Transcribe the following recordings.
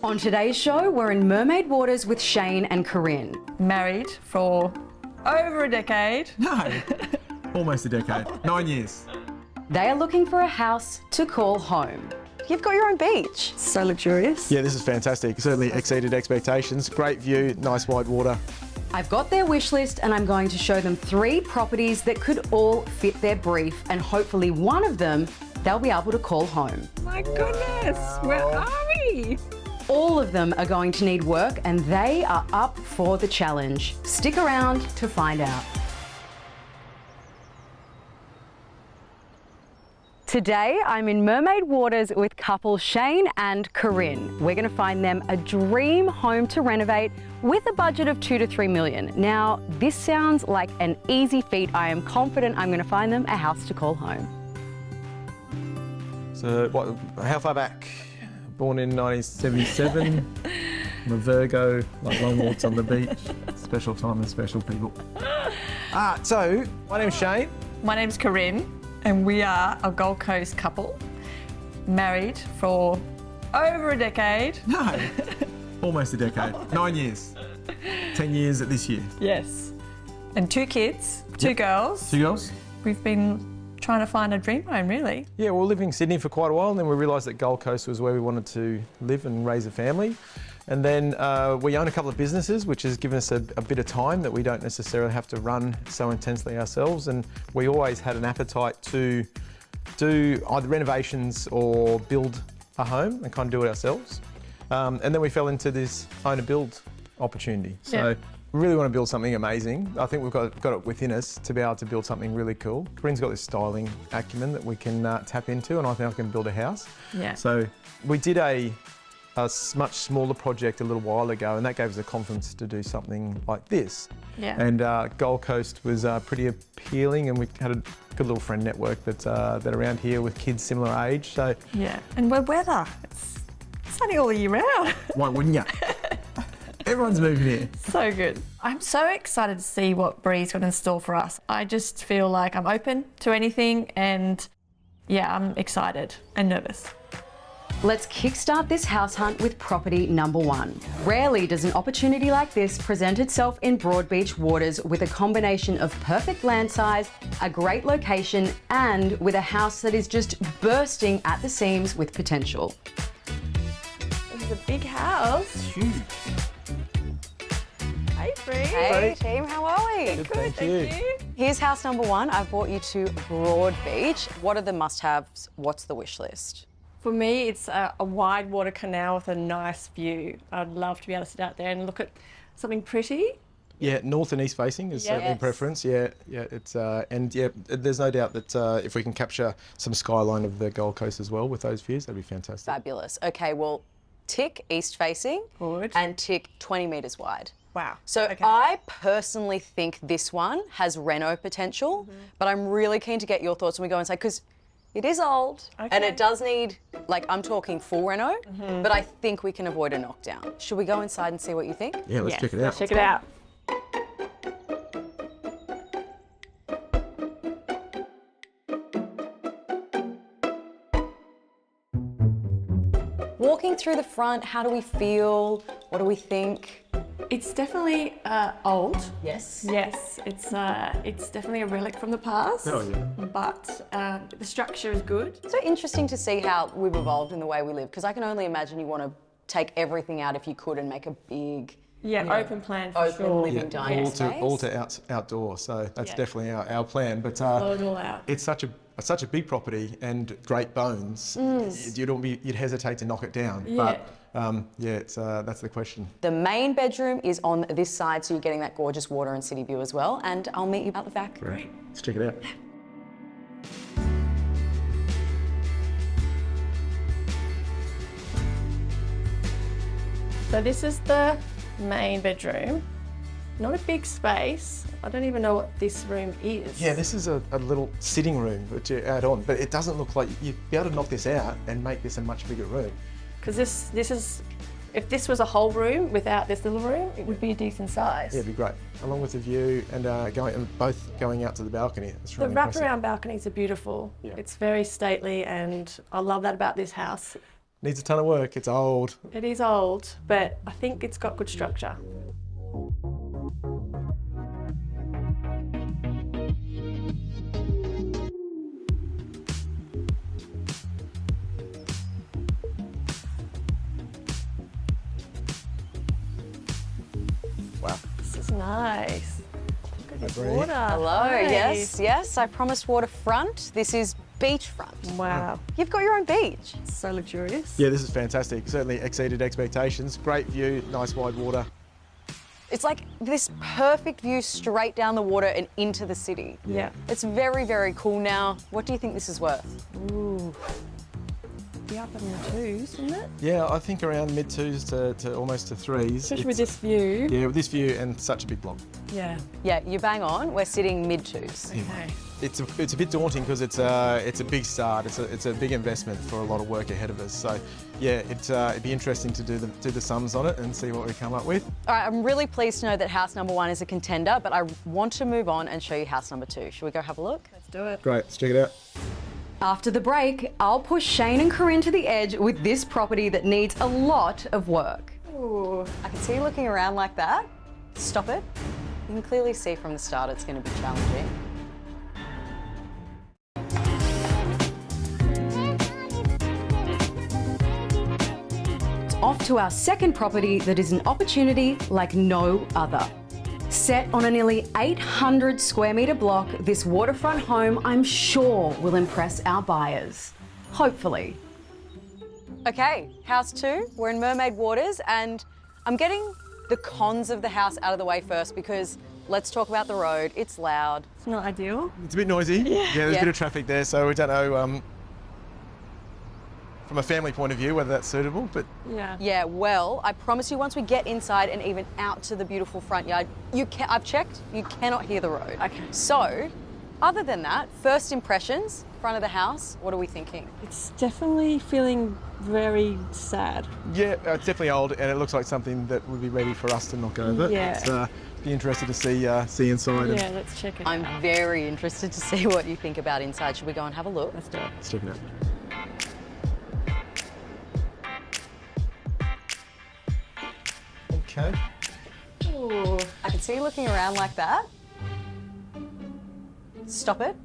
On today's show, we're in mermaid waters with Shane and Corinne. Married for over a decade. No, almost a decade. 9 years. They are looking for a house to call home. You've got your own beach. So luxurious. Yeah, this is fantastic. Certainly exceeded expectations. Great view, nice wide water. I've got their wish list and I'm going to show them 3 properties that could all fit their brief, and hopefully one of them they'll be able to call home. My goodness, where are we? All of them are going to need work and they are up for the challenge. Stick around to find out. Today, I'm in mermaid waters with couple Shane and Corinne. We're going to find them a dream home to renovate with a budget of 2 to 3 million. Now, this sounds like an easy feat. I am confident I'm going to find them a house to call home. So, how far back? Born in 1977. I'm a Virgo, like long walks on the beach. Special time and special people. So, my name's Shane. My name's Corinne, and we are a Gold Coast couple, married for over a decade. No, almost a decade. 9 years. 10 years at this year. Yes. And 2 kids, 2 girls. 2 girls? We've been trying to find a dream home, really. Yeah, we were living in Sydney for quite a while, and then we realised that Gold Coast was where we wanted to live and raise a family. And then we own a couple of businesses, which has given us a bit of time that we don't necessarily have to run so intensely ourselves. And we always had an appetite to do either renovations or build a home and kind of do it ourselves. And then we fell into this own-a-build opportunity. So we really want to build something amazing. I think we've got it within us to be able to build something really cool. Corinne's got this styling acumen that we can tap into, and I think I can build a house. Yeah. So we did a much smaller project a little while ago, and that gave us the confidence to do something like this. Yeah. And Gold Coast was pretty appealing, and we had a good little friend network that around here with kids similar age. So Yeah, and we're weather. It's sunny all year round. why wouldn't you? Everyone's moving here. So good. I'm so excited to see what Brie's got in store for us. I just feel like I'm open to anything, and yeah, I'm excited and nervous. Let's kickstart this house hunt with property number 1. Rarely does an opportunity like this present itself in Broadbeach waters, with a combination of perfect land size, a great location, and with a house that is just bursting at the seams with potential. This is a big house. Huge. Hey, Brie. Hey team, how are we? Good, thank you. Here's house number 1. I've brought you to Broadbeach. What are the must-haves? What's the wish list? For me, it's a wide water canal with a nice view. I'd love to be able to sit out there and look at something pretty. Yeah, north and east facing is certainly Yes. preference. Yeah, it's and yeah, there's no doubt that if we can capture some skyline of the Gold Coast as well with those views, that'd be fantastic. Fabulous. Okay, well, tick east facing Good. and tick 20 metres wide. Wow. So Okay. I personally think this one has reno potential, but I'm really keen to get your thoughts when we go inside, because it is old and Okay. it does need, like, I'm talking full reno, but I think we can avoid a knockdown. Should we go inside and see what you think? Yeah, let's check it out. Let's check it out. Walking through the front, how do we feel? What do we think? It's definitely old. Yes. Yes, it's definitely a relic from the past. Oh, yeah. But the structure is good. So interesting to see how we've evolved in the way we live, because I can only imagine you want to take everything out if you could and make a big Yeah, open plan for open sure. living dining space. all to outdoor. So that's Yeah. definitely our plan. But Blow it all out. it's such a big property and great bones. You'd hesitate to knock it down. Yeah. But that's the question. The main bedroom is on this side, so you're getting that gorgeous water and city view as well. And I'll meet you out the back. Great. Let's check it out. So this is the main bedroom. Not a big space. I don't even know what this room is. Yeah, this is a little sitting room that you add on, but it doesn't look like you'd be able to knock this out and make this a much bigger room. Because this is, if this was a whole room without this little room, it would be a decent size. Yeah, it'd be great. Along with the view and both going out to the balcony. It's The really impressive. wraparound balconies are beautiful. Yeah. It's very stately, and I love that about this house. Needs a ton of work. It's old. It is old, but I think it's got good structure. Wow. This is nice. Look at this Brie. water. Hello, Hi. yes, I promised waterfront. This is beachfront. Wow. You've got your own beach. So luxurious. Yeah, this is fantastic. Certainly exceeded expectations. Great view, nice wide water. It's like this perfect view straight down the water and into the city. Yeah. It's very, very cool. Now, what do you think this is worth? Ooh. Be up in the twos, isn't it? Yeah, I think around mid twos to almost to threes. Especially with this view. Yeah, with this view and such a big block. Yeah. Yeah, you bang on. We're sitting mid twos. Okay. It's a bit daunting because it's a big start. It's a big investment for a lot of work ahead of us. So, yeah, it'd be interesting to do the sums on it and see what we come up with. All right, I'm really pleased to know that house number 1 is a contender, but I want to move on and show you house number 2. Should we go have a look? Let's do it. Great, let's check it out. After the break, I'll push Shane and Corinne to the edge with this property that needs a lot of work. Ooh. I can see you looking around like that. Stop it. You can clearly see from the start it's going to be challenging. It's off to our second property that is an opportunity like no other. Set on a nearly 800 square metre block, this waterfront home, I'm sure, will impress our buyers. Hopefully. Okay, house 2, we're in Mermaid Waters, and I'm getting the cons of the house out of the way first because let's talk about the road. It's loud. It's not ideal. It's a bit noisy. Yeah, there's Yeah. a bit of traffic there, so we don't know from a family point of view whether that's suitable, but Yeah. Yeah, well, I promise you once we get inside and even out to the beautiful front yard, I've checked, you cannot hear the road. Okay. So, other than that, first impressions, front of the house, what are we thinking? It's definitely feeling very sad. yeah, it's definitely old, and it looks like something that would be ready for us to knock over. Yeah. It's, be interested to see inside. Yeah, let's check it I'm out. very interested to see what you think about inside. Should we go and have a look? Let's do it. Let's check it out. Okay. Ooh, I can see you looking around like that. Stop it.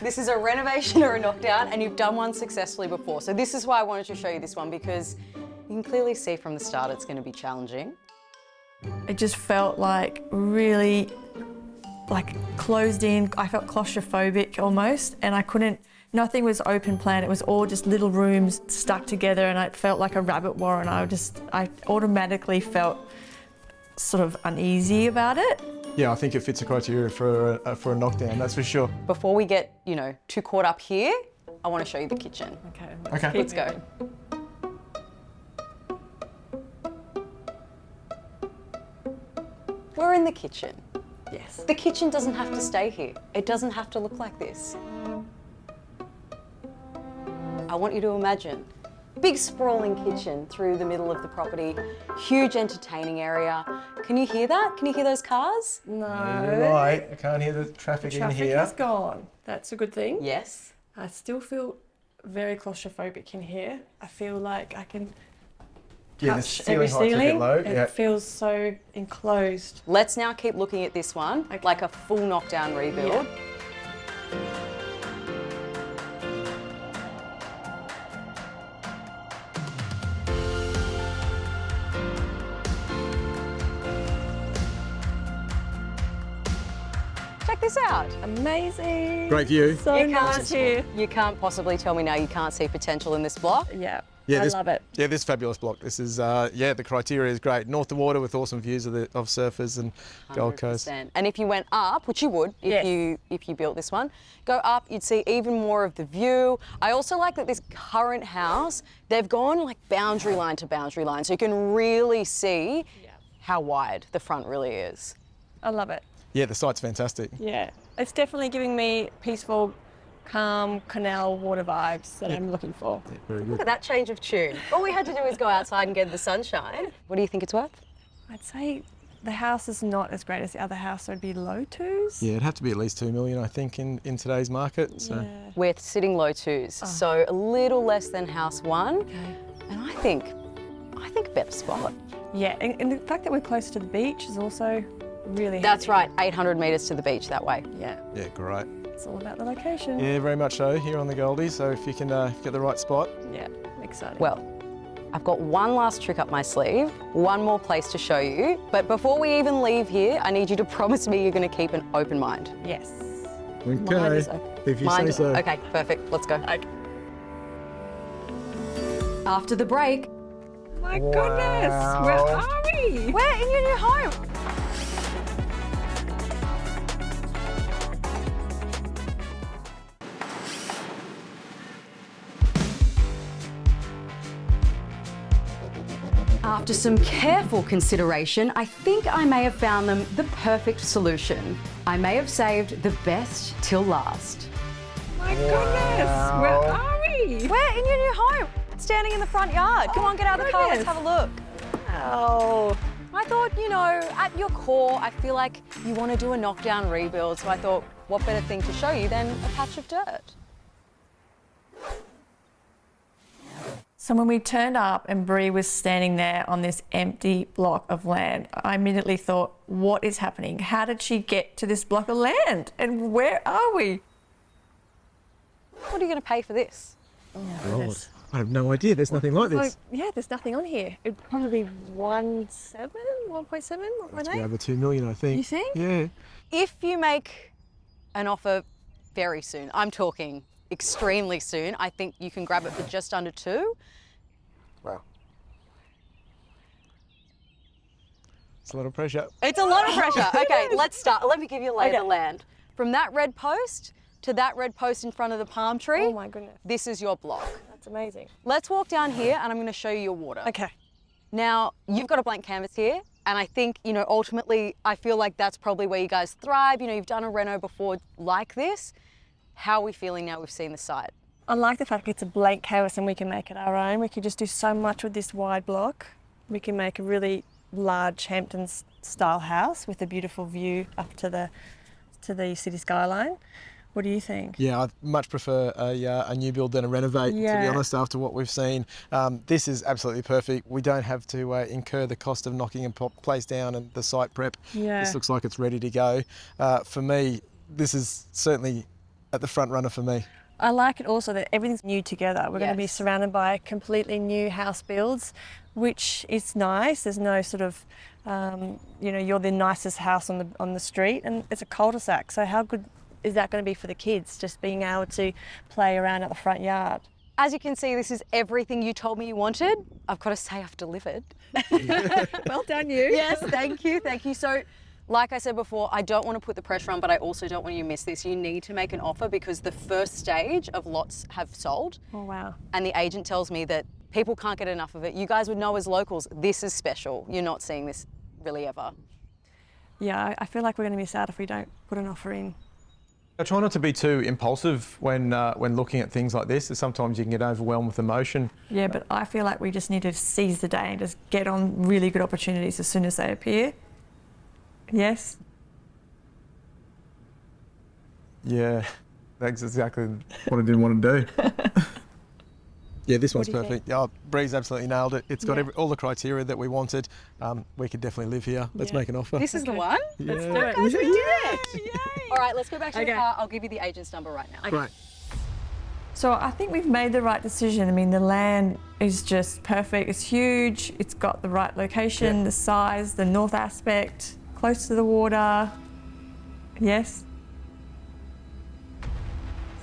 This is a renovation or a knockdown, and you've done one successfully before. So this is why I wanted to show you this one, because you can clearly see from the start it's going to be challenging. It just felt like really closed in. I felt claustrophobic almost, and I couldn't, nothing was open plan. It was all just little rooms stuck together, and it felt like a rabbit warren. I automatically felt sort of uneasy about it. Yeah, I think it fits the criteria for a knockdown, that's for sure. Before we get, too caught up here, I want to show you the kitchen. Okay. Okay. Let's go. We're in the kitchen. Yes. The kitchen doesn't have to stay here. It doesn't have to look like this. I want you to imagine big sprawling kitchen through the middle of the property, huge entertaining area. Can you hear that? Can you hear those cars? No. Right, I can't hear the traffic in Traffic here. has gone. That's a good thing. Yes. I still feel very claustrophobic in here. I feel like I can Yeah, the touch every ceiling height's a bit ceiling. low. It Yeah. feels so enclosed. Let's now keep looking at this one, like a full knockdown rebuild. Check this out. Amazing. Great view. So nice here. You can't possibly tell me now you can't see potential in this block. Yeah. Yeah, I love it. Yeah, this fabulous block. This is, the criteria is great. North of water with awesome views of surfers and Gold Coast. 100%. And if you went up, which you would if you built this one, go up, you'd see even more of the view. I also like that this current house, they've gone like boundary line to boundary line, so you can really see how wide the front really is. I love it. Yeah, the site's fantastic. Yeah. It's definitely giving me peaceful, calm canal water vibes that I'm looking for. Yeah, very Look good. at that change of tune. All we had to do is go outside and get the sunshine. What do you think it's worth? I'd say the house is not as great as the other house, so it'd be low twos. Yeah, it'd have to be at least 2 million, I think, in today's market. So. Yeah. We're sitting low twos, so a little less than house 1. Okay. And I think a better spot. Yeah, and the fact that we're close to the beach is also really That's handy. right, 800 metres to the beach that way. Yeah, Yeah, great. it's all about the location. Yeah, very much so here on the Goldie. So if you can get the right spot. Yeah, exciting. Well, I've got one last trick up my sleeve, one more place to show you. But before we even leave here, I need you to promise me you're going to keep an open mind. yes. Okay, Mine is open. if you Mind- say so. Okay, perfect. Let's go. Okay. After the break, My goodness, where are we? we're in your new home. After some careful consideration, I think I may have found them the perfect solution. I may have saved the best till last. My goodness, where are we? We're in your new home, standing in the front yard. Come on, get out of the car, let's have a look. Oh, I thought, you know, at your core, I feel like you want to do a knockdown rebuild, so I thought, what better thing to show you than a patch of dirt? So when we turned up and Brie was standing there on this empty block of land, I immediately thought, what is happening? How did she get to this block of land? And where are we? What are you going to pay for this? Lord, I have no idea. There's nothing like this. Yeah, there's nothing on here. It'd probably be 1.7, 1.8. Be over 2 million, I think. You think? Yeah. If you make an offer very soon, I'm talking extremely soon, I think you can grab it for just under 2. Wow. It's a lot of pressure. It's a lot of pressure. Okay, let's start. Let me give you a lay of the land. From that red post to that red post in front of the palm tree, Oh my goodness, this is your block. that's amazing. Let's walk down here and I'm going to show you your water. Okay. Now, you've got a blank canvas here, and I think, you know, ultimately, I feel like that's probably where you guys thrive. You know, you've done a reno before like this. How are we feeling now we've seen the site? I like the fact it's a blank canvas and we can make it our own. We can just do so much with this wide block. We can make a really large Hamptons style house with a beautiful view up to the city skyline. What do you think? Yeah, I much prefer a new build than a renovate, to be Yeah. honest, after what we've seen. This is absolutely perfect. We don't have to incur the cost of knocking a place down and the site prep. Yeah. This looks like it's ready to go. For me, this is certainly at the front runner for me. I like it also that everything's new together. We're going to be Yes. surrounded by completely new house builds, which is nice. There's no sort of, you know, you're the nicest house on the street, and it's a cul-de-sac. So how good is that going to be for the kids, just being able to play around at the front yard? As you can see, this is everything you told me you wanted. I've got to say I've delivered. Well done, you. Yes, thank you, thank you. So, like I said before, I don't want to put the pressure on, but I also don't want you to miss this. You need to make an offer because the first stage of lots have sold, Oh, wow. and the agent tells me that people can't get enough of it. You guys would know as locals, this is special. You're not seeing this really ever. Yeah, I feel like we're going to miss out if we don't put an offer in. I try not to be too impulsive when looking at things like this. Sometimes you can get overwhelmed with emotion. Yeah, but I feel like we just need to seize the day and just get on really good opportunities as soon as they appear. Yes? Yeah, that's exactly what I didn't want to do. Yeah, this one's do you think? perfect. Yeah, Bree's absolutely nailed it. It's got Yeah. all the criteria that we wanted. We could definitely live here. Let's Yeah. make an offer. This is the Okay. one? Let's Yeah. do it. Guys, we did it! Yay! All right, let's go back to the Okay. car. I'll give you the agent's number right now. Great. So I think we've made the right decision. I mean, the land is just perfect. It's huge. It's got the right location, Yeah. the size, the north aspect, close to the water. Yes?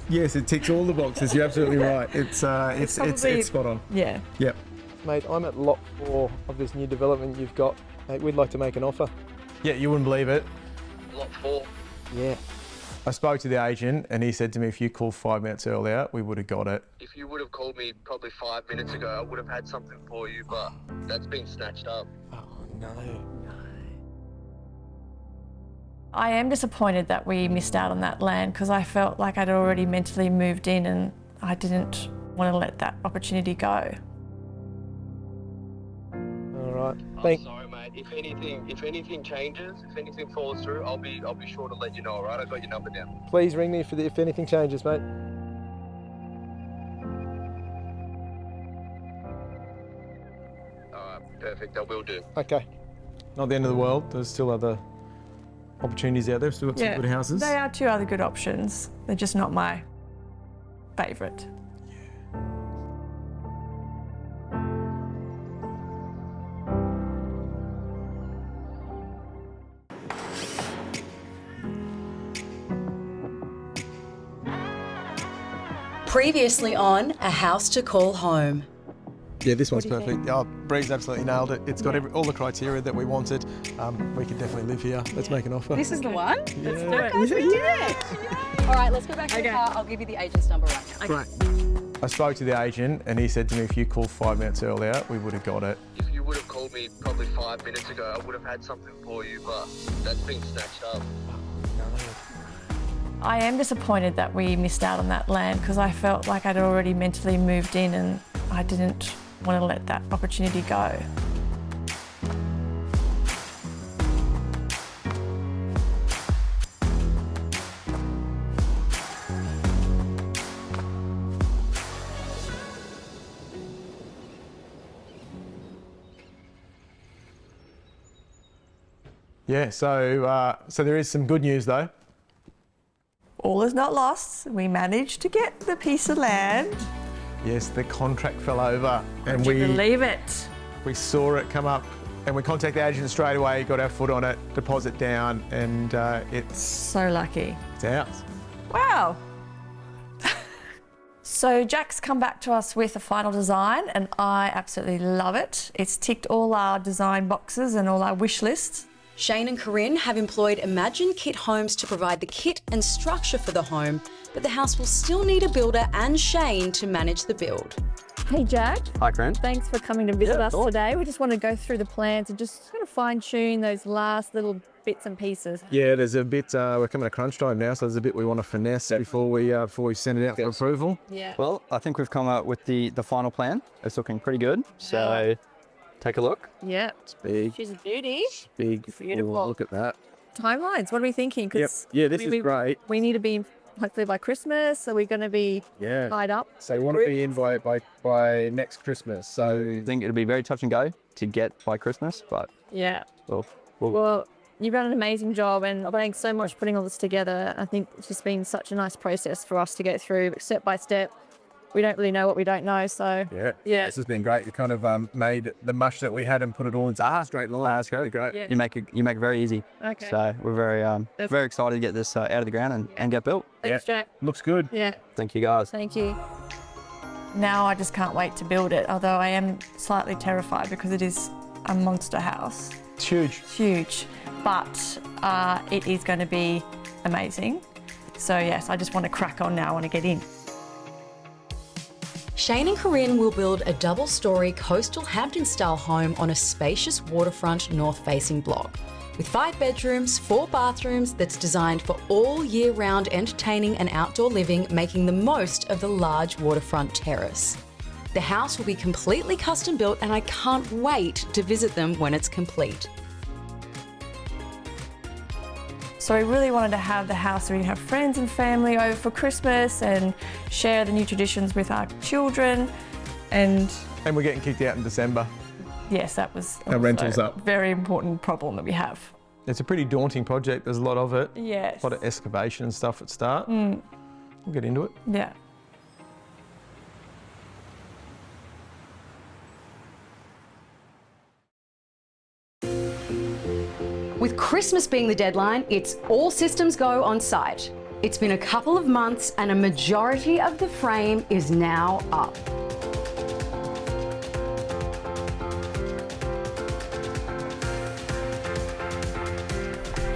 Yes, it ticks all the boxes. You're absolutely right. It's probably- spot on. Yeah. Yep. Mate, I'm at lot 4 of this new development you've got. Mate, we'd like to make an offer. Yeah, you wouldn't believe it. Lot 4. Yeah. I spoke to the agent and he said to me, if you called 5 minutes earlier, we would have got it. If you would have called me probably 5 minutes ago, I would have had something for you, but that's been snatched up. Oh, no. I am disappointed that we missed out on that land because I felt like I'd already mentally moved in and I didn't want to let that opportunity go. All right. I'm sorry, mate. If anything changes, if anything falls through, I'll be sure to let you know, all right? I got your number down. Please ring me if anything changes, mate. perfect. I will do. Okay. Not the end of the world. There's still other opportunities out there. Still got some good houses. They are two other good options. They're just not my favourite. Previously on A House to Call Home. Yeah, this one's do you perfect. Oh, Bree's absolutely nailed it. It's got all the criteria that we wanted. We could definitely live here. Let's make an offer. This is the one? Let's do it. Guys, we did it! All right, let's go back to the car. I'll give you the agent's number right now. Great. I spoke to the agent and he said to me, if you called 5 minutes earlier, we would have got it. If you would have called me probably 5 minutes ago, I would have had something for you, but that's been snatched up. I am disappointed that we missed out on that land because I felt like I'd already mentally moved in and I didn't want to let that opportunity go. Yeah, so there is some good news though. All is not lost. We managed to get the piece of land. Yes, the contract fell over and Would you believe it? we saw it come up and we contacted the agent straight away, got our foot on it, deposit down, and it's So lucky. ours. Wow. So Jack's come back to us with a final design and I absolutely love it. It's ticked all our design boxes and all our wish lists. Shane and Corinne have employed Imagine Kit Homes to provide the kit and structure for the home, but the house will still need a builder and Shane to manage the build. Hey Jack, Hi, Corinne. thanks for coming to visit us today. We just want to go through the plans and just sort of fine tune those last little bits and pieces. Yeah, there's a bit, we're coming to crunch time now, so there's a bit we want to finesse before we send it out for approval. Yeah. Well, I think we've come up with the final plan. It's looking pretty good. So take a look. Yeah. Big, She's a beauty. big. Beautiful. Oh, look at that. Timelines, what are we thinking? 'Cause Yeah, this is great. We need to be hopefully by Christmas. Are we going to be Yeah. tied up? So we want to be in by next Christmas. So I think it'll be very touch and go to get by Christmas, but Yeah. we'll Well, you've done an amazing job and thanks so much for putting all this together. I think it's just been such a nice process for us to go through step by step. We don't really know what we don't know, so yeah, this has been great. You kind of made the mush that we had and put it all into straight line. That's great. Yeah. you make it very easy. Okay. So we're very excited to get this out of the ground and get built. Thanks, Jack. Looks good. Yeah, Thank you, guys. thank you. Now I just can't wait to build it, although I am slightly terrified because it is a monster house. It's huge. It's huge, but it is going to be amazing. So yes, I just want to crack on now. I want to get in. Shane and Corinne will build a double-storey coastal Hampton-style home on a spacious waterfront north-facing block. With 5 bedrooms, 4 bathrooms that's designed for all year-round entertaining and outdoor living, making the most of the large waterfront terrace. The house will be completely custom built and I can't wait to visit them when it's complete. So we really wanted to have the house so we can have friends and family over for Christmas and share the new traditions with our children. And And we're getting kicked out in December. yes, that was Our rental's also up. a very important problem that we have. It's a pretty daunting project. There's a lot of it. Yes. A lot of excavation and stuff at start. We'll get into it. Yeah. With Christmas being the deadline, it's all systems go on site. It's been a couple of months and a majority of the frame is now up.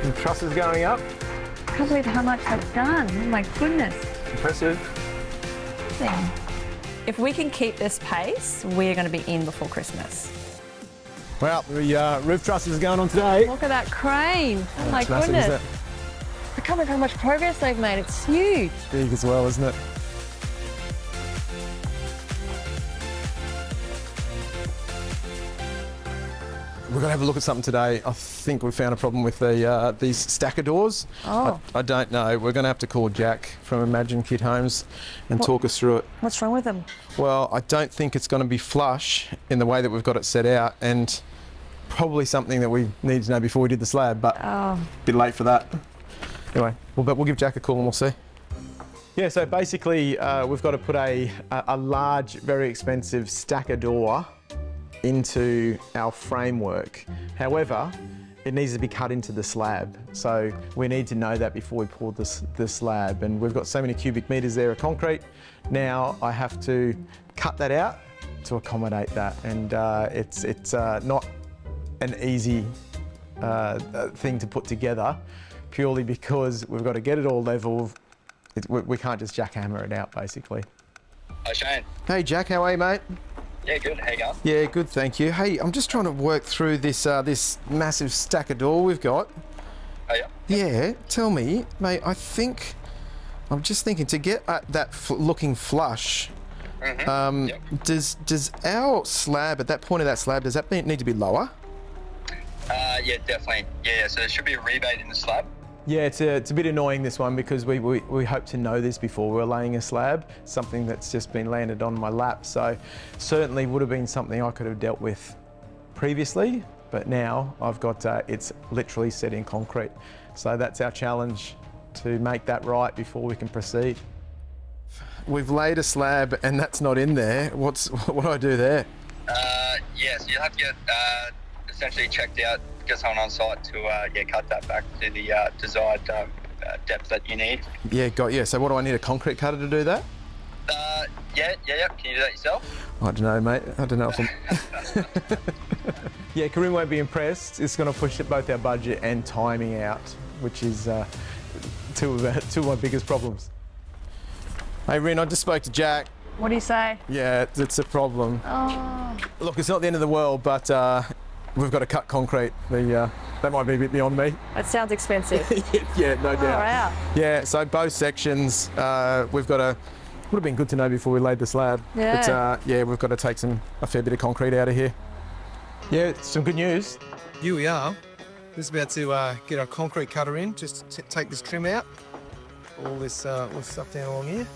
The truss is going up. I can't believe how much I've done. Oh my goodness. Impressive. If we can keep this pace, we're going to be in before Christmas. Well, the roof truss is going on today. Look at that crane. Oh my It's massive, goodness. isn't it? I can't believe how much progress they've made. It's huge. Big as well, isn't it? We're going to have a look at something today. I think we found a problem with these stacker doors. Oh. I don't know. We're going to have to call Jack from Imagine Kit Homes and talk us through it. What's wrong with them? Well, I don't think it's going to be flush in the way that we've got it set out, and probably something that we needed to know before we did the slab, but a bit late for that. Anyway, we'll give Jack a call and we'll see. Yeah, so basically we've got to put a large, very expensive stacker door into our framework. However, it needs to be cut into the slab. So we need to know that before we pour the slab. And we've got so many cubic metres there of concrete. Now I have to cut that out to accommodate that. And it's not an easy thing to put together, purely because we've got to get it all level. We can't just jackhammer it out, basically. Hi, Shane. Hey Jack, how are you, mate? Yeah, good. How you going? Yeah, good, thank you. Hey, I'm just trying to work through this this massive stacker door we've got. Oh, yeah? Yeah, tell me, mate, I'm just thinking, to get at that looking flush, does our slab, at that point of that slab, does that need to be lower? Yeah, definitely. Yeah, so there should be a rebate in the slab. Yeah, it's a bit annoying, this one, because we hope to know this before we're laying a slab, something that's just been landed on my lap. So certainly would have been something I could have dealt with previously, but now I've got, it's literally set in concrete. So that's our challenge, to make that right before we can proceed. We've laid a slab and that's not in there. What do I do there? Yeah, so you'll have to get essentially checked out, get someone on site to cut that back to the desired depth that you need. Yeah, got you. So what do I need, a concrete cutter to do that? Yeah. Can you do that yourself? I don't know, mate. I don't know if I'm... Yeah, Corinne won't be impressed. It's going to push both our budget and timing out, which is two of my biggest problems. Hey, Rin, I just spoke to Jack. What do you say? Yeah, it's a problem. Oh. Look, it's not the end of the world, but we've got to cut concrete. That might be a bit beyond me. That sounds expensive. Yeah, no doubt. Wow. Yeah, so both sections, we've got to... Would have been good to know before we laid the slab. Yeah. But, yeah, we've got to take a fair bit of concrete out of here. Yeah, some good news. Here we are. Just about to get our concrete cutter in, just take this trim out. All this stuff down along here.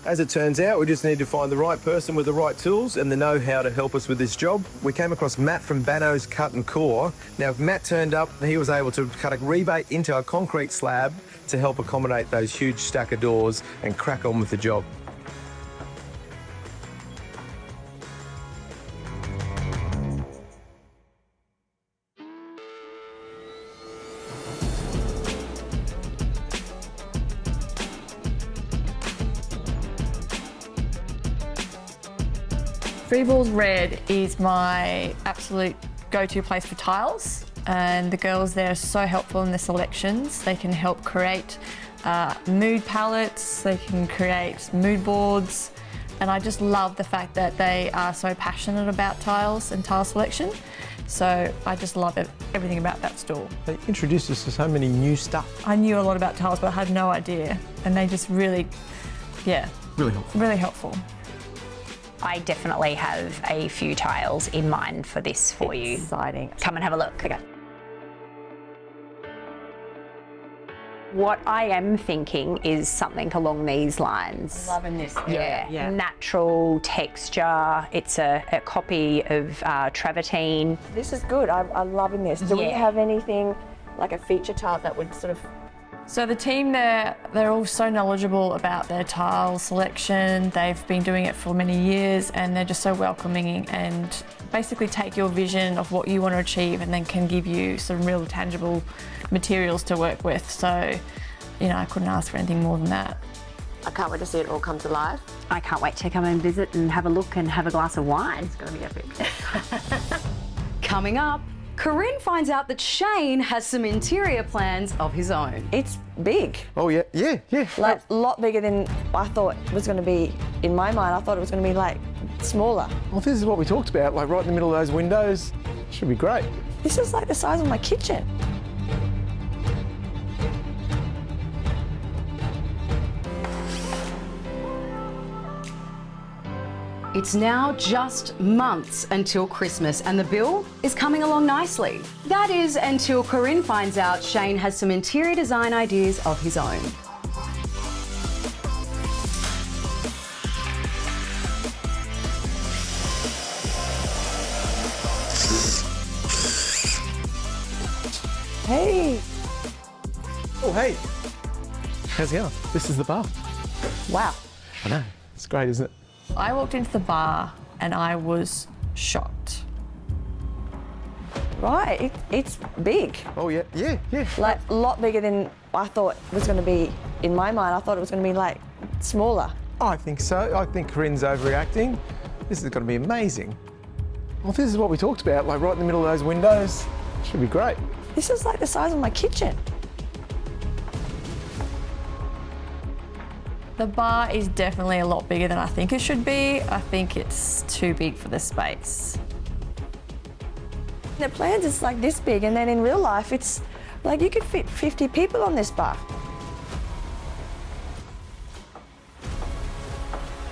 As it turns out, we just need to find the right person with the right tools and the know-how to help us with this job. We came across Matt from Banno's Cut and Core. Now, if Matt turned up, he was able to cut a rebate into our concrete slab to help accommodate those huge stacker doors and crack on with the job. Freeballs Red is my absolute go-to place for tiles, and the girls there are so helpful in the selections. They can help create mood palettes, they can create mood boards, and I just love the fact that they are so passionate about tiles and tile selection. So I just love everything about that store. They introduced us to so many new stuff. I knew a lot about tiles, but I had no idea, and they just really, yeah. Really helpful. Really helpful. I definitely have a few tiles in mind for this for you. Exciting. Come and have a look. Okay. What I am thinking is something along these lines. Loving this. Yeah. Natural texture. It's a copy of travertine. This is good. I'm loving this. Do we Yeah. have anything like a feature tile that would sort of... So the team there, they're all so knowledgeable about their tile selection. They've been doing it for many years and they're just so welcoming and basically take your vision of what you want to achieve and then can give you some real tangible materials to work with. So, you know, I couldn't ask for anything more than that. I can't wait to see it all come to life. I can't wait to come and visit and have a look and have a glass of wine. It's going to be epic. Coming up, Corinne finds out that Shane has some interior plans of his own. It's big. Oh, yeah. Like, a lot bigger than I thought it was going to be. In my mind, I thought it was going to be, like, smaller. Well, this is what we talked about, like right in the middle of those windows. Should be great. This is like the size of my kitchen. It's now just months until Christmas and the bill is coming along nicely. That is until Corinne finds out Shane has some interior design ideas of his own. Hey. Oh, hey. How's it going? This is the bar. Wow. I know. It's great, isn't it? I walked into the bar and I was shocked. Right, it's big. Oh, yeah. Yeah. Like a lot bigger than I thought it was going to be. In my mind, I thought it was going to be like smaller. I think so. I think Corinne's overreacting. This is going to be amazing. Well, this is what we talked about, like right in the middle of those windows. Should be great. This is like the size of my kitchen. The bar is definitely a lot bigger than I think it should be. I think it's too big for the space. The plans is like this big, and then in real life, it's like you could fit 50 people on this bar.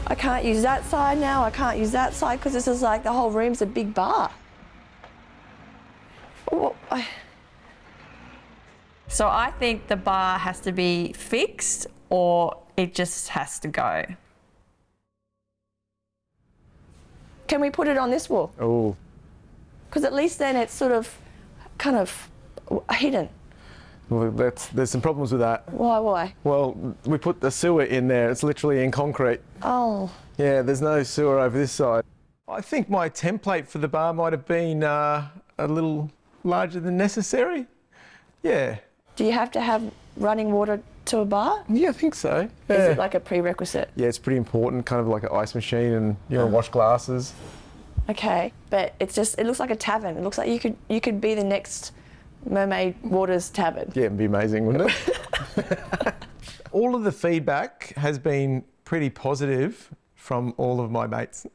I can't use that side now. I can't use that side because this is like the whole room's a big bar. So I think the bar has to be fixed or it just has to go. Can we put it on this wall? Oh. Because at least then it's sort of, kind of hidden. Well, there's some problems with that. Why? Well, we put the sewer in there. It's literally in concrete. Oh. Yeah, there's no sewer over this side. I think my template for the bar might have been a little larger than necessary. Yeah. Do you have to have running water to a bar? Yeah, I think so. Yeah. Is it like a prerequisite? Yeah, it's pretty important, kind of like an ice machine and, wash glasses. Okay, but it looks like a tavern. It looks like you could be the next Mermaid Waters tavern. Yeah, it'd be amazing, wouldn't it? All of the feedback has been pretty positive from all of my mates.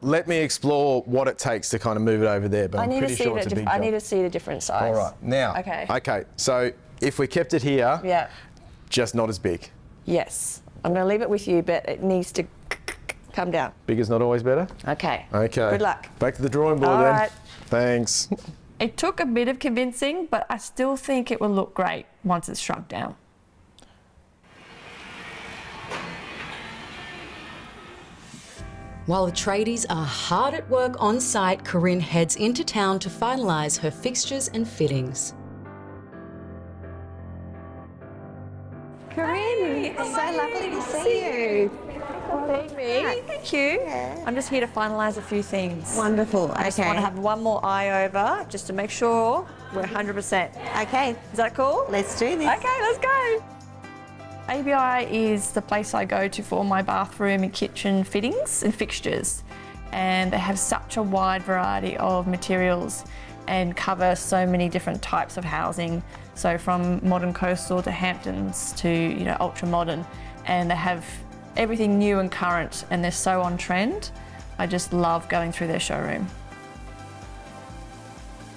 Let me explore what it takes to kind of move it over there, but I'm pretty sure it's a big job. I need to see the different size. All right, now. Okay, so if we kept it here, yeah, just not as big. Yes, I'm going to leave it with you, but it needs to come down. Bigger's not always better? Okay. Okay. Good luck. Back to the drawing board All then. right. Thanks. It took a bit of convincing, but I still think it will look great once it's shrunk down. While the tradies are hard at work on site, Corinne heads into town to finalise her fixtures and fittings. Corinne, it's so lovely to see you. Thank you. I'm just here to finalise a few things. Wonderful. I just want to have one more eye over just to make sure we're 100%. Okay. Is that cool? Let's do this. Okay, let's go. ABI is the place I go to for all my bathroom and kitchen fittings and fixtures. And they have such a wide variety of materials and cover so many different types of housing. So from modern coastal to Hamptons to ultra modern. And they have everything new and current, and they're so on trend. I just love going through their showroom.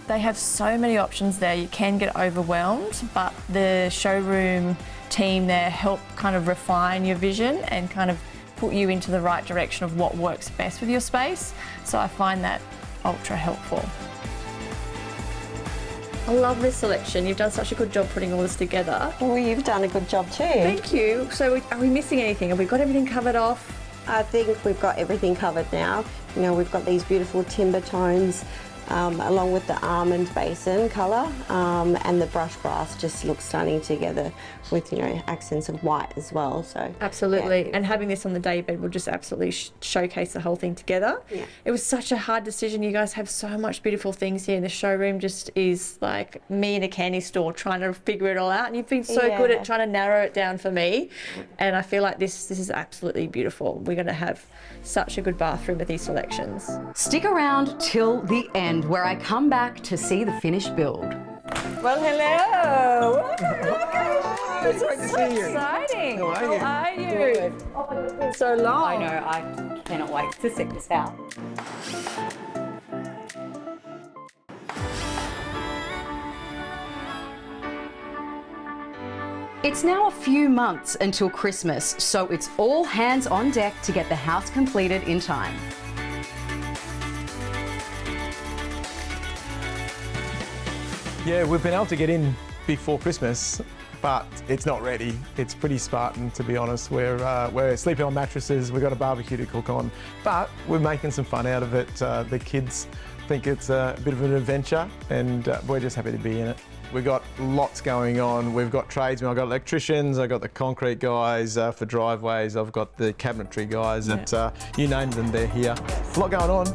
They have so many options there, you can get overwhelmed, but the showroom team there help kind of refine your vision and kind of put you into the right direction of what works best with your space. So I find that ultra helpful. I love this selection. You've done such a good job putting all this together. Well, you've done a good job too. Thank you. So are we missing anything? Have we got everything covered off? I think we've got everything covered now. We've got these beautiful timber tones along with the almond basin colour, and the brushed brass just looks stunning together with accents of white as well. So absolutely, yeah. And having this on the day bed will just absolutely showcase the whole thing together. Yeah. It was such a hard decision. You guys have so much beautiful things here, and the showroom just is like me in a candy store trying to figure it all out. And you've been so good at trying to narrow it down for me, and I feel like this is absolutely beautiful. We're going to have such a good bathroom with these selections. Stick around till the end, where I come back to see the finished build. Well, hello. It's great to see you. Exciting. How are you? How are you? Oh, it's been so long. I know, I cannot wait to set this out. It's now a few months until Christmas, so it's all hands on deck to get the house completed in time. Yeah, we've been able to get in before Christmas, but it's not ready. It's pretty Spartan, to be honest. We're sleeping on mattresses, we've got a barbecue to cook on, but we're making some fun out of it. The kids think it's a bit of an adventure, and we're just happy to be in it. We've got lots going on. We've got tradesmen, I've got electricians, I've got the concrete guys for driveways, I've got the cabinetry guys, you name them, they're here. A lot going on.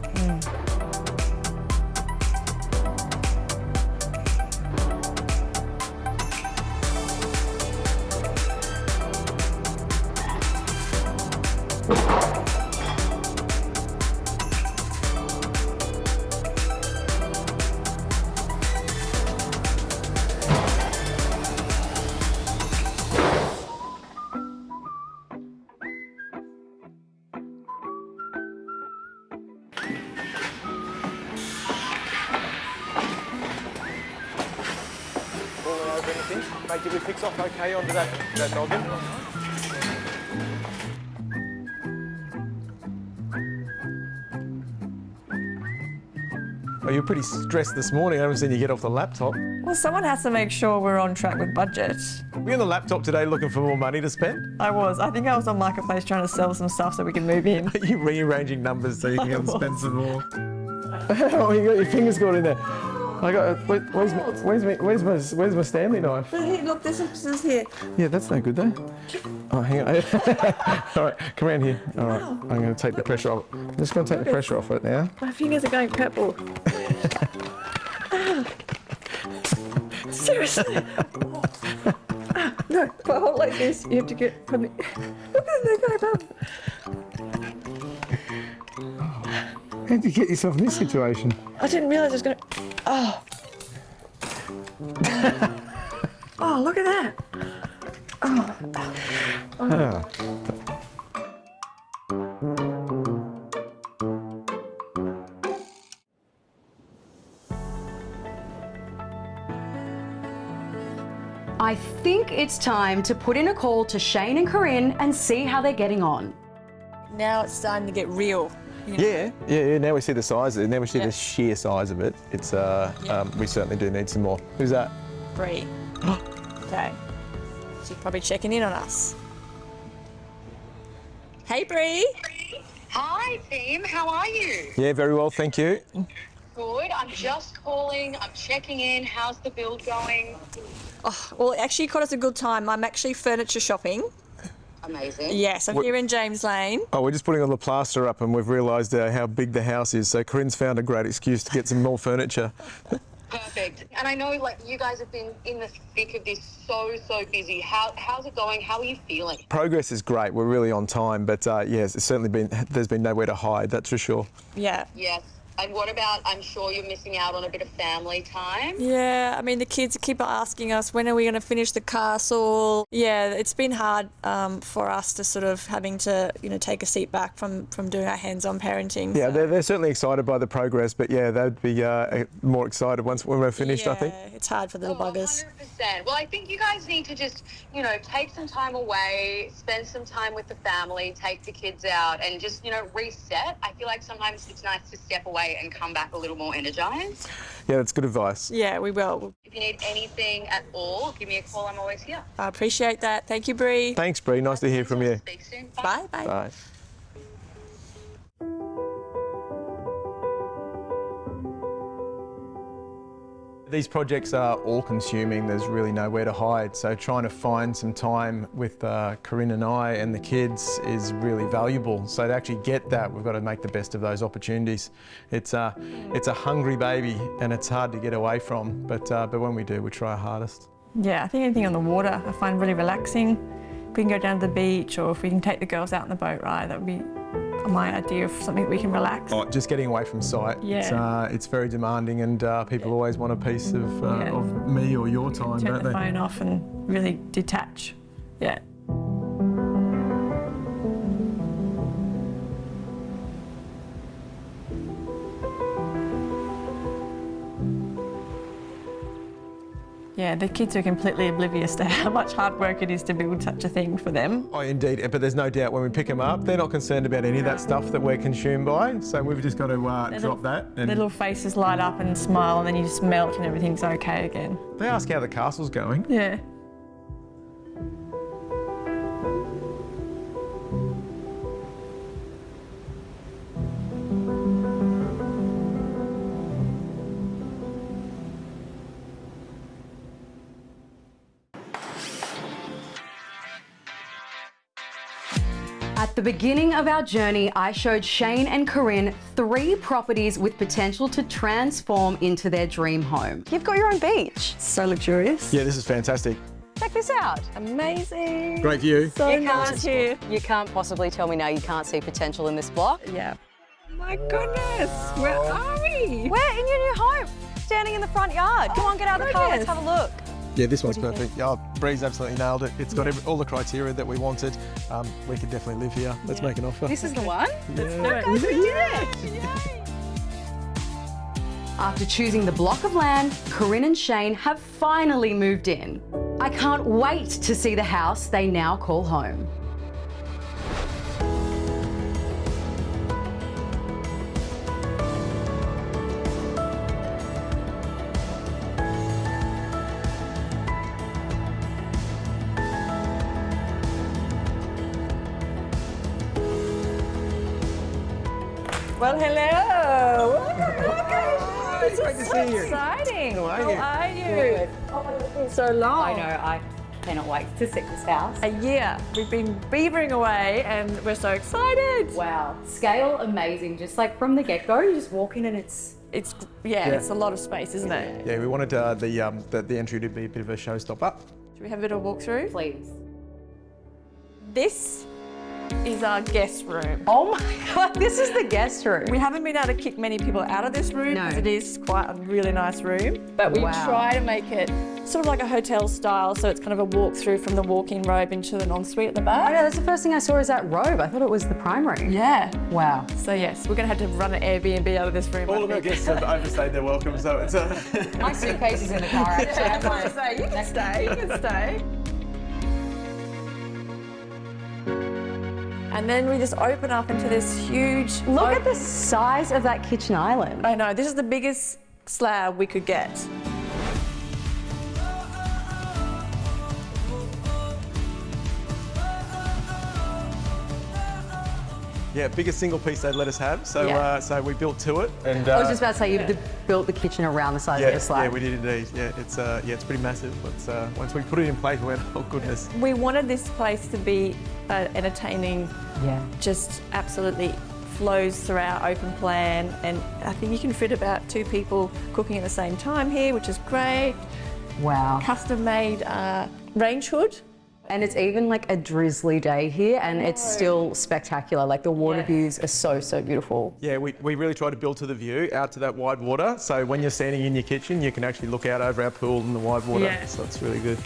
Mate, did we fix off okay onto that noggin? Oh, you're pretty stressed this morning. I haven't seen you get off the laptop. Well, someone has to make sure we're on track with budget. Were you on the laptop today looking for more money to spend? I was. I think I was on Marketplace trying to sell some stuff so we can move in. Are you rearranging numbers so you can go and spend some more? Oh, you got your fingers caught in there. I got. Where's my Stanley knife? Here, look, there's some scissors here. Yeah, that's no good though. Oh, hang on. All right, come around here. All right, I'm going to take the pressure off. I'm just going to take the pressure off it now. My fingers are going purple. Seriously. No, if I hold like this, you have to get from it. Look at them, they're going up. How'd you get yourself in this situation? I didn't realise I was going to... Oh. Oh, look at that. Oh. Oh. I think it's time to put in a call to Shane and Corinne and see how they're getting on. Now it's starting to get real. You know? Yeah. Now we see the size of it. Now we see the sheer size of it. It's we certainly do need some more. Who's that? Bree. Okay. She's probably checking in on us. Hey, Bree. Hi, team. How are you? Yeah, very well, thank you. Good. I'm just calling. I'm checking in. How's the build going? Oh, well, it actually caught us a good time. I'm actually furniture shopping. Amazing. Yes, I'm here in James Lane. Oh, we're just putting all the plaster up and we've realised how big the house is. So Corinne's found a great excuse to get some more furniture. Perfect. And I know, like, you guys have been in the thick of this so busy. How's it going? How are you feeling? Progress is great. We're really on time, but yes, it's certainly there's been nowhere to hide, that's for sure. Yeah. Yes. And what about, I'm sure you're missing out on a bit of family time? Yeah, I mean, the kids keep asking us, when are we going to finish the castle? Yeah, it's been hard for us to sort of having to, take a seat back from doing our hands-on parenting. Yeah, so. they're certainly excited by the progress, but yeah, they'd be more excited when we're finished, I think. Yeah, it's hard for little buggers. 100%. Well, I think you guys need to just, take some time away, spend some time with the family, take the kids out and just, reset. I feel like sometimes it's nice to step away and come back a little more energized. Yeah, that's good advice. Yeah, we will. If you need anything at all, give me a call. I'm always here. I appreciate that. Thank you, Bree. Thanks, Bree. Nice to hear from you. Speak soon. Bye. Bye. Bye. These projects are all-consuming. There's really nowhere to hide. So trying to find some time with Corinne and I and the kids is really valuable. So to actually get that, we've got to make the best of those opportunities. It's a hungry baby and it's hard to get away from, but when we do, we try our hardest. Yeah, I think anything on the water I find really relaxing. If we can go down to the beach or if we can take the girls out on the boat ride, that would be my idea of something that we can relax. Oh, just getting away from site. Yeah. It's very demanding and people always want a piece of me or your time, Turn don't the they? phone off and really detach. Yeah. Yeah, the kids are completely oblivious to how much hard work it is to build such a thing for them. Oh, indeed, but there's no doubt when we pick them up, they're not concerned about any of that stuff that we're consumed by, so we've just got to drop that. And their little faces light up and smile and then you just melt and everything's okay again. They ask how the castle's going. Yeah. At the beginning of our journey, I showed Shane and Corinne 3 properties with potential to transform into their dream home. You've got your own beach. So luxurious. Yeah, this is fantastic. Check this out. Amazing. Great view. So nice here. You can't possibly tell me now you can't see potential in this block. Yeah. My goodness, where are we? We're in your new home, standing in the front yard. Come on, get out of the car, let's have a look. Yeah, this one's perfect. Yeah, Bree's absolutely nailed it. It's got all the criteria that we wanted. We could definitely live here. Let's make an offer. This is the one? After choosing the block of land, Corinne and Shane have finally moved in. I can't wait to see the house they now call home. Well, hello. It's great to see you. Exciting. How are you? How are you? Oh, it's been so long. I know, I cannot wait to see this house. A year. We've been beavering away and we're so excited. Wow, scale amazing. Just like from the get-go, you just walk in and it's It's it's a lot of space, isn't it? Yeah, we wanted the entry to be a bit of a showstopper. Should we have a bit of a walkthrough? please. This is our guest room. Oh my God, this is the guest room. We haven't been able to kick many people out of this room because it is quite a really nice room. But we try to make it sort of like a hotel style, so it's kind of a walk-through from the walk-in robe into the ensuite at the Oh back. yeah, that's the first thing I saw is that robe. I thought it was the primary. Yeah. Wow. So yes, we're going to have to run an Airbnb out of this room. All of our guests have overstayed their welcome, so it's My suitcase is in the car actually. I was going to say, you can stay, you can stay. And then we just open up into this huge... Look at the size of that kitchen island. I know, this is the biggest slab we could get. yeah, biggest single piece they'd let us have. So so we built to it. And I was just about to say you built the kitchen around the size of the slab. yeah, we did indeed. Yeah, it's pretty massive. But once we put it in place, we went, oh goodness. We wanted this place to be entertaining, just absolutely flows through our open plan, and I think you can fit about 2 people cooking at the same time here, which is great. Wow. Custom made range hood. And it's even like a drizzly day here and it's still spectacular. Like the water views are so, so beautiful. Yeah, we really try to build to the view, out to that wide water. So when you're standing in your kitchen, you can actually look out over our pool and the wide water. Yeah. So it's really good.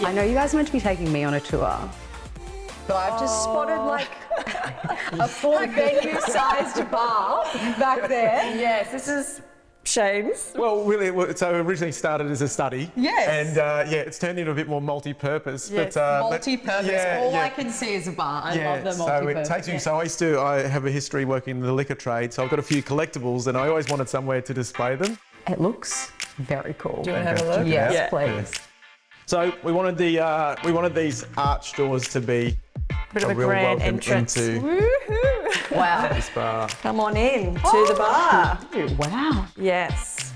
I know you guys are meant to be taking me on a tour, but I've just spotted like a full venue-sized bar back there. Yes, this is Shane's. Well, really, so it originally started as a study. Yes. And it's turned into a bit more multi-purpose. Yes, multi-purpose. All I can see is a bar. I love the multi-purpose. So it takes you, so I have a history working in the liquor trade, so I've got a few collectibles and I always wanted somewhere to display them. It looks very cool. Do you want to have a look? Yes, please. So we wanted these arch doors to be Bit of a real grand welcome entrance. into Woohoo! Wow. this bar. Come on in to the bar. Wow. Yes.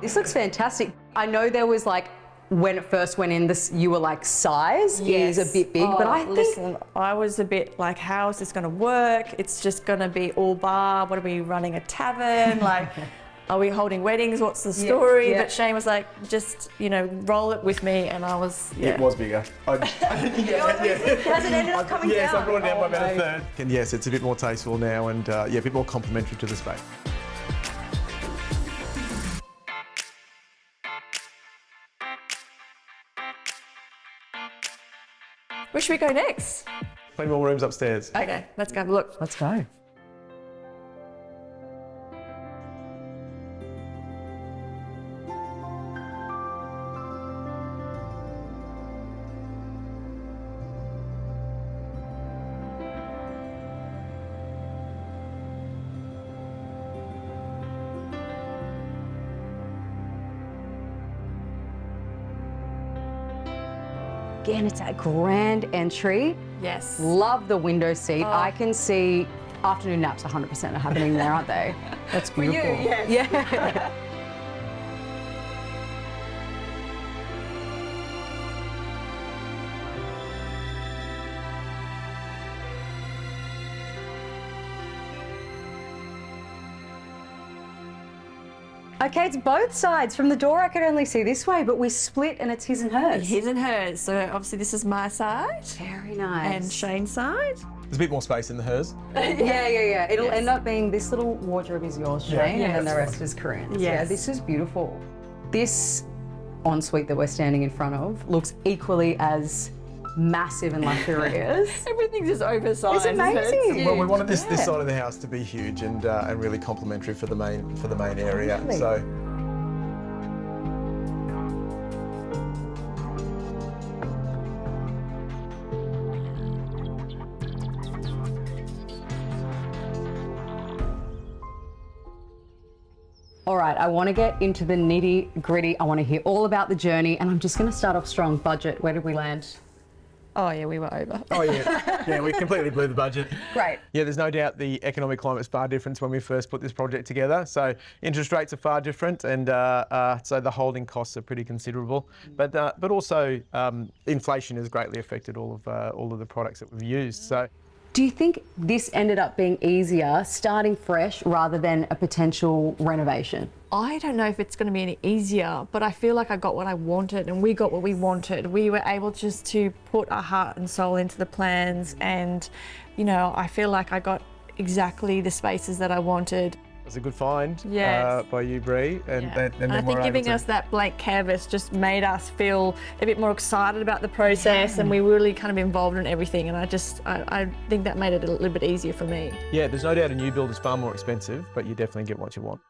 This looks fantastic. I know there was like, when it first went in, you were like, size is a bit big, but I think... Listen, I was a bit like, how is this going to work? It's just going to be all bar. What are we running a tavern? Like, are we holding weddings? What's the story? yeah. But Shane was like, just, roll it with me. And I was, It was bigger. Has it ended up coming Yes, down? I brought it down by about a third. And yes, it's a bit more tasteful now and a bit more complementary to the space. Where should we go next? Plenty more rooms upstairs. Okay, let's go have a look. Let's go. again, it's a grand entry. Yes. Love the window seat. Oh. I can see afternoon naps 100% are happening there, aren't they? That's beautiful. For you, yes. Yeah. Okay, it's both sides. From the door, I could only see this way, but we split and it's his and hers. His and hers. So obviously this is my side. Very nice. And Shane's side. There's a bit more space in the hers. Yeah. It'll Yes. end up being this little wardrobe is yours, Shane, and then the rest is Corinne's. Yeah, Yes. this is beautiful. This ensuite that we're standing in front of looks equally as massive and luxurious. Everything's just oversized. It's amazing. Well, we wanted this side of the house to be huge and really complimentary for the main area. Lovely. So. All right, I want to get into the nitty gritty. I want to hear all about the journey, and I'm just going to start off strong. Budget, where did we land? Oh yeah, we were over. Oh yeah, we completely blew the budget. Great. Yeah, there's no doubt the economic climate's far different when we first put this project together. So interest rates are far different, and so the holding costs are pretty considerable. But also inflation has greatly affected all of the products that we've used. So. Do you think this ended up being easier, starting fresh, rather than a potential renovation? I don't know if it's going to be any easier, but I feel like I got what I wanted and we got what we wanted. We were able just to put our heart and soul into the plans, and, you know, I feel like I got exactly the spaces that I wanted. It was a good find Yes. by you, Bree. And I think giving us that blank canvas just made us feel a bit more excited about the process, and we were really kind of involved in everything, and I think that made it a little bit easier for me. Yeah, there's no doubt a new build is far more expensive, but you definitely get what you want.